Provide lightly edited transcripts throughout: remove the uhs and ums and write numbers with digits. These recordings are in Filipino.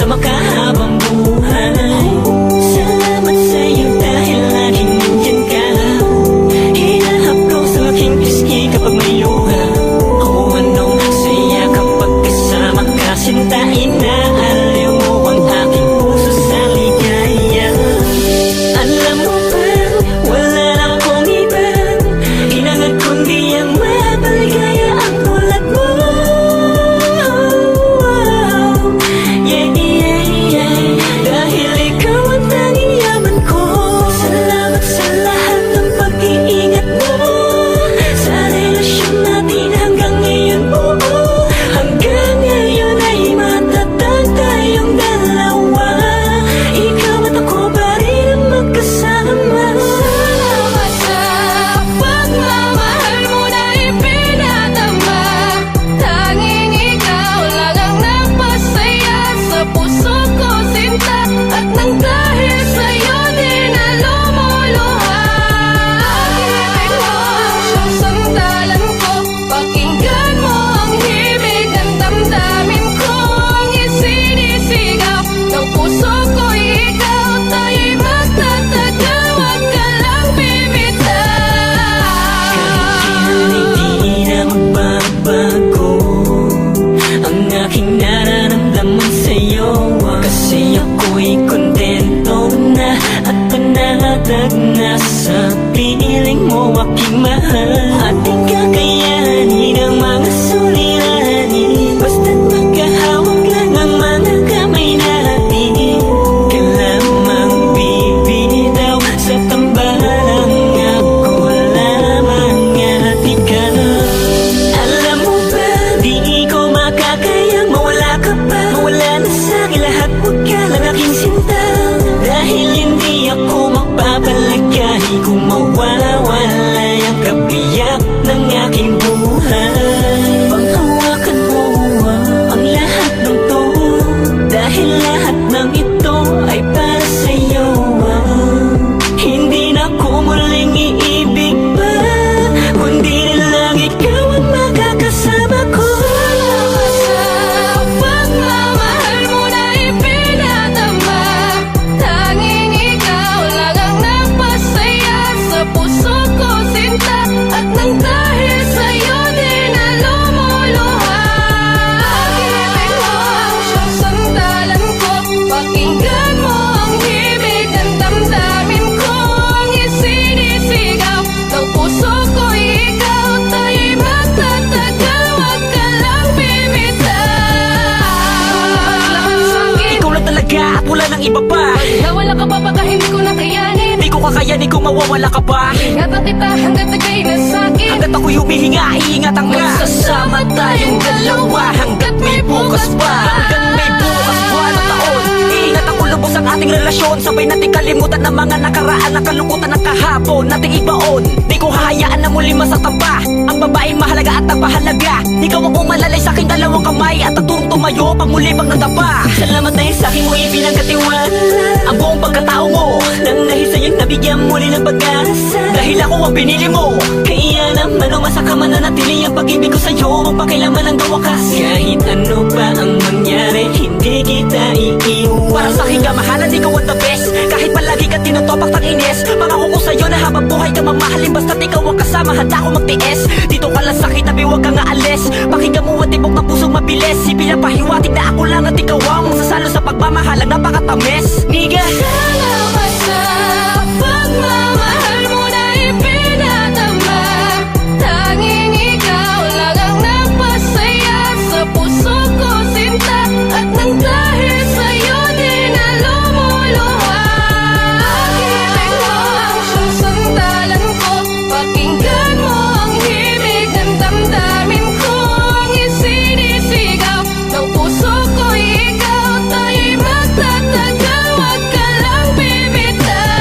makahabang buhay. Salamat sa'yo dahil laging nandyan ka. Hinahaplo sa aking pisngi kapag may luha. O anong saya kapag kasama ka, sinta, inaaliw mo ang aking puso sa ligaya. Alam mo ba, wala na akong iba, hinangad kundi ang mapaligaya ang tulad mo. Yeah, yeah, yeah, dahil ikaw ang tanging yaman ko. Salamat sa lahat ng pag-iingat mo sa relasyon natin hanggang ngayon buo. Hanggang ngayon ay matatag tayong dalawa. Ikaw at ako pa rin ang magkasama. Salamat sa pagmamahal mo na ipinadama. Tanging ikaw lang ang nagpasaya sa puso ko, sinta. At nang dahil sa'yo din na lumuluha. Pag-ibig mo ang siyang sandalan ko. Pakinggan mo ang himig ng damdamin ko. Ang isinisigaw ng puso ko'y ikaw. Tayo'y magtatagal, huwag ka lang bibitaw. Hindi na magbabago ang aking nararamdaman sa'yo. Kasi ako'y kontento na at panatag na sa piling mo aking mahal. At di kakayanin ang mga suliranin, basta't magkahawak lang ang mga kamay natin. Ka lamang bibitaw sa tambalang ako lamang at ikaw. Alam mo ba, di ko makakayang mawala ka pa. Mawala na sa'kin lahat, huwag ka lang aking sinta. Dahil hindi ako magpapalagay kung mawawala ang kabiyak ng aking buhay. Panghawakan mo ang lahat ng to, dahil lahat ng ito ay para sa'yo. Hindi na ko muling iibig pa, kundi rin lang ikaw ang makakasama ko. Salamat sa pagmamahal mo na ipinadama. Tanging ikaw lang ang nagpasaya sa puso ko, sinta. At nang dahil sa'yo din na lumuluha. Pag-ibig mo ang siyang sandalan ko. Pakinggan mo ang himig ng damdamin ko. Ang isinisigaw ng puso ko'y ikaw. Tayo'y magtatagal, huwag ka lang bibitaw. Ikaw lang talaga at wala nang iba pa. Nawala ka pa baka hindi ko nakayanin. Di ko kakayanin kung mawawala ka pa. Ingatan kita hanggat ika'y nasakit. Hanggat ako'y humihinga, iingatan ka. Magsasama tayong dalawa hanggat may bukas pa. Hanggang may bukas buwan at taon, iingat ako lubos ang ating relasyon. Sabay nating kalimutan ng mga nakaraan, na kalungkutan ng kahapon nating ibaon. Di ko hahayaan na muli masaktan pa ang babaeng mahalaga at nagpahalaga. Ikaw ang umalalay sa aking dalawang kamay at nagturong tumayo pag muli pag nagtapa. Salamat dahil sa akin mo ipinagkatiwala ang buong pagkatao mo. Nang dahil sa'yo'y nabigyan muli ng pag-asa, dahil ako ang pinili mo. Kaya naman umasa ka mananatili ang pag-ibig ko sa'yo, magpakailanman hanggang wakas. Kahit ano pa ang mangyari, hindi kita iiwan. Para sa'king kamahalan, ikaw ang the best. Kahit palagi ka tinutopak ng ines, pangako ko sa'yo na habang buhay ka mamahalin. Basta't ikaw ang kasama, handa ko magtiis. Dito ka lang sa kitabi, huwag kang aalis. Pakinggan mo ang tibok ng pusong mabilis. Ipinapahiwatig na ako lang at ikaw ang magsasalo sa pagmamahal ang napakatamis. Niga, Salamat sa pagmamahal mo na ipinadama. Tanging ikaw lang ang nagpasaya sa puso ko, sinta. At nang dahil sa'yo din na lumuluha. Pag-ibig mo ang siyang sandalan ko. Pakinggan mo ang himig ng damdamin ko. Ang isinisigaw ng puso ko'y ikaw. Tayo'y magtatagal, huwag ka lang bibitaw.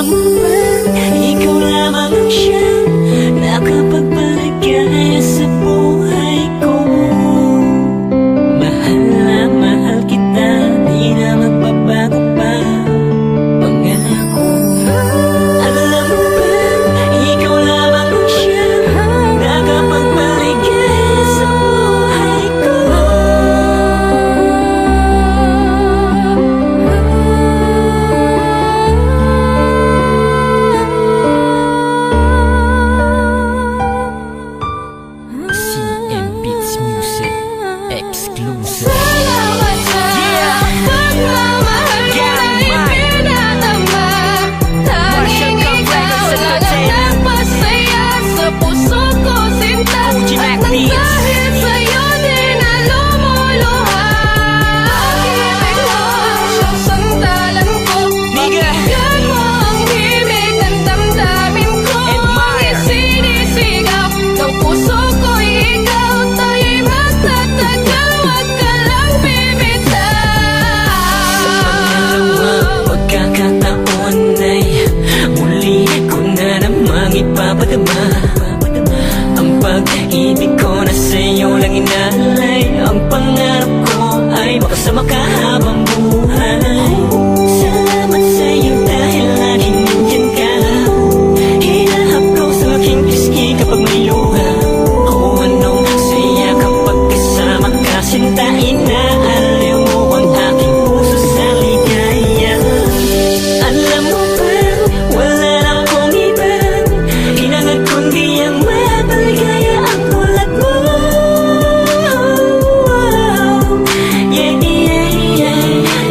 Alam mo ba, ikaw lamang ang siyang nakapagpaligaya sa buhay ko. Mahal na mahal kita, di na magbabago pa pangako. Alam mo ba, ikaw lamang ang siyang nakapagpaligaya sa buhay ko. CM Beats Music Exclusive. Salamat sa pagmamahal mo na ipinadama. Tanging ikaw lang ang nagpasaya sa puso ko, sinta. At nang dahil sa'yo din na lumuluha. Pag-ibig mo siyang sandalan ko. Pakinggan mo ang himig ng damdamin ko. Ang isinisigaw ng puso ko'y ikaw. Tayo'y magtatagal, wag ka lang bibitaw. Sa pangalawang pagkakataon ay muli ko na namang ipapadama ang pag-ibig ko na sa'yo lang inalay. Ang pangarap ko ay makasama ka habang buhay. Salamat sa'yo dahil laging nandyan ka. Hinahap ko sa aking pisngi kapag may luha. O anong saya kapag kasama ka, sinta. Inaaliw mo ang aking puso sa ligaya. Alam mo ba, wala na akong ibang hinangad kundi ang mapaligaya ang tulad mo. Yeah, yeah, yeah.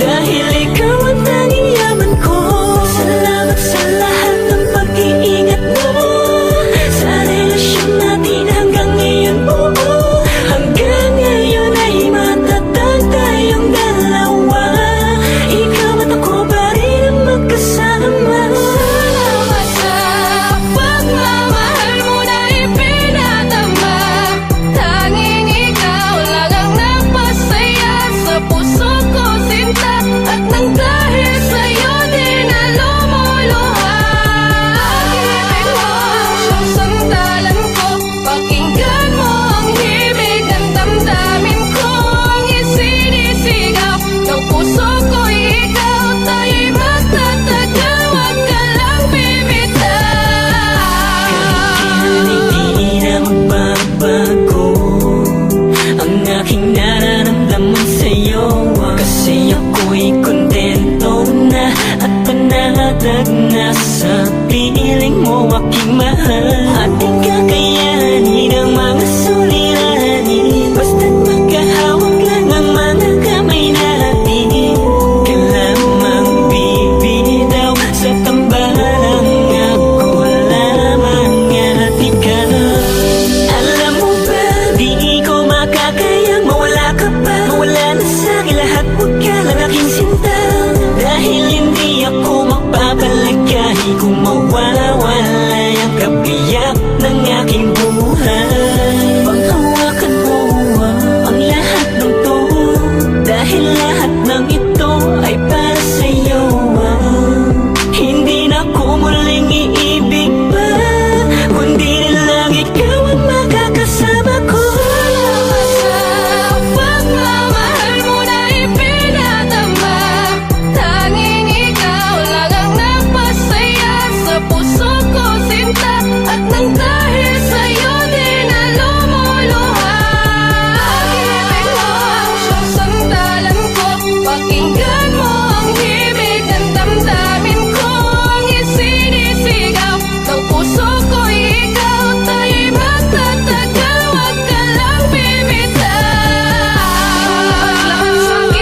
Dahil ikaw ang tanging yaman ko. Salamat sa lahat ng pag-iingat mo sa relasyon natin hanggang ngayon buo. Hanggang ngayon ay matatag tayong dalawa. Ikaw at ako pa rin ang magkasama. Salamat sa pagmamahal mo na ipinadama. Tanging ikaw lang ang nagpasaya sa puso ko, sinta. At nang dahil sa'yo din na lumuluha. Pag-ibig mo siyang sandalan ko. Pakinggan mo ang himig ng damdamin ko. Ang isinisigaw ng puso ko'y ikaw. Tayo'y magtatagal, wag ka lang bibitaw. Hindi na magbabago ang aking nararamdaman sa'yo. Kasi ako'y kontento na at panatag na sa piling mo aking mahal. At di kakayanin ang mga suliranin, basta't magkahawak lang ang mga kamay natin. Ka lamang bibitaw sa tambalang ako lamang at ikaw. Alam mo ba, di ko makakayang mawala ka pa. Mawala na sa'kin lahat, huwag ka lang aking sinta. Dahil hindi ako magpapalagay kung mawawala ang kabiyak ng aking buhay. Panghawakan mo ang lahat ng to, dahil lahat ng ito ay para sa'yo. Hindi na ako muling iibig pa, kundi na lang ikaw ang makakasama ko. Salamat sa pagmamahal mo na ipinadama. Tanging ikaw lang ang nagpasaya sa puso ko, sinta. At nang dahil sa'yo din na lumuluha. Pag-ibig mo siyang sandalan ko. Pakinggan mo ang himig ng damdamin ko. Ang isinisigaw ng puso ko'y ikaw. Tayo'y magtatagal, wag ka lang bibitaw.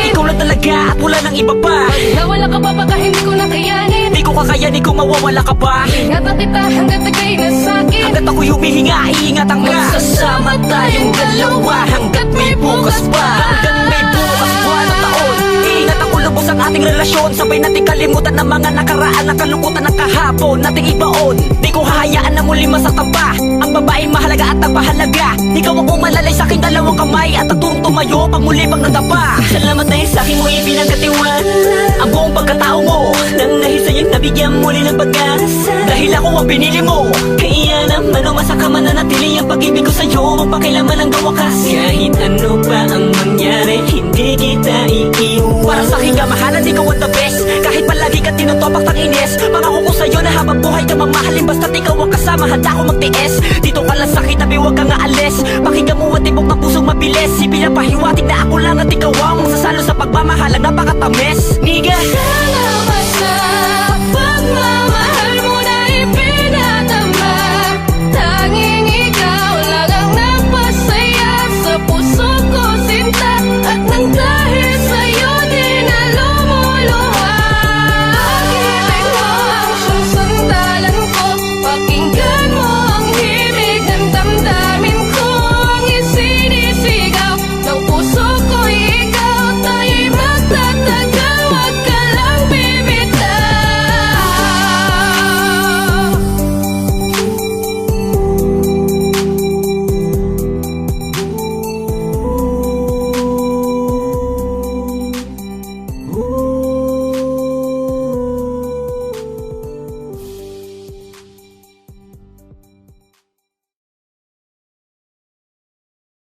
Ikaw lang talaga at wala nang iba pa. Nawala ka pa baka hindi ko nakayanin. Di ko kakayanin kung mawawala ka pa. Ingatan kita hanggat ika'y nasakit. Hanggat ako'y humihinga, iingatan ka. Magsasama tayong dalawa hanggat may bukas pa. Hanggang may bukas buwan at taon. Iingat ako lubos ang ating relasyon. Sabay nating kalimutan ng mga nakaraan, na kalungkutan ng kahapon nating ibaon. Di ko hahayaan na muli masaktan pa ang babaeng mahalaga at nagpahalaga. Ikaw ang umalalay sa aking dalawang kamay at naturong tumayo pag muli pang nadapa. Salamat dahil sa akin mo ibinagkatiwala ang buong pagkatao mo. Nang nahis sa'yo'y nabi bibigyan muli ng pag-asa. Dahil ako ang pinili mo. Kaya naman umasa ka mananatili ang pag-ibig ko sa'yo magpakailaman hanggang wakas. Kahit ano pa ang mangyari, hindi kita iiwan. Para sa aking kamahalan, ikaw ang the best. Kahit palagi ka tinutopak ng ines, pangako ko sa'yo na habang buhay ka mamahalin. Basta't ikaw ang kasama, handa ko magtiis. Dito ka lang sa kitabi, huwag kang aalis. Pakinggan mo ang tibok ng pusong mabilis. Ipinapahiwatig na ako lang at ikaw ang magsasalo sa pagmamahal ang napakatamis. Niga, Sana ba sa